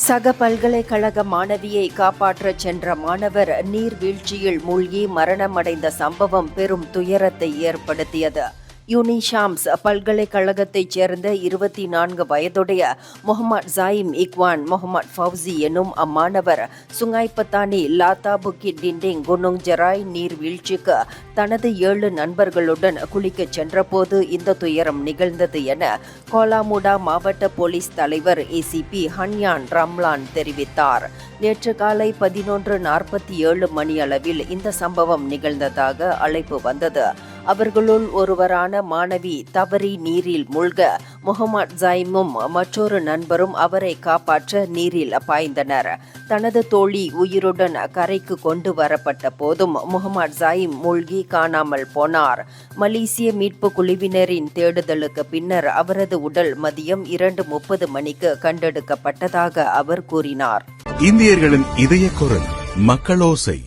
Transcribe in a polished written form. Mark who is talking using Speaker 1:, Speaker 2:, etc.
Speaker 1: சக பல்கலைக்கழக மாணவியை காப்பாற்றச் சென்ற மாணவர் நீர்வீழ்ச்சியில் மூழ்கி மரணமடைந்த சம்பவம் பெரும் துயரத்தை ஏற்படுத்தியது. யூனிஷாம்ஸ் பல்கலைக்கழகத்தைச் சேர்ந்த 24 வயதுடைய முகமது ஜாயிம் இக்வான் முகமது ஃபவுசி எனும் அம்மாணவர் சுங்காய்பத்தானி லாத்தா புக்கிட் டிண்டிங் குனுங் ஜராய் நீர்வீழ்ச்சிக்கு தனது 7 நண்பர்களுடன் குளிக்கச் சென்றபோது இந்த துயரம் நிகழ்ந்தது என கோலாமுடா மாவட்ட போலீஸ் தலைவர் ஏசிபி ஹன்யான் ரம்லான் தெரிவித்தார். நேற்று காலை 11:47 மணியளவில் இந்த சம்பவம் நிகழ்ந்ததாக அழைப்பு வந்தது. அவர்களுள் ஒருவரான மாணவி தவறி நீரில் மூழ்க முகமது ஜாயிமும் மற்றொரு நண்பரும் அவரை காப்பாற்ற நீரில் பாய்ந்தனர். தனது தோழி உயிருடன் கரைக்கு கொண்டு வரப்பட்ட போதும் முகமது ஜாயிம் மூழ்கி காணாமல் போனார். மலேசிய மீட்பு குழுவினரின் தேடுதலுக்கு பின்னர் அவரது உடல் மதியம் 2:30 மணிக்கு கண்டெடுக்கப்பட்டதாக அவர் கூறினார்.
Speaker 2: இந்தியர்களின் இதய குரல் மக்களோசை.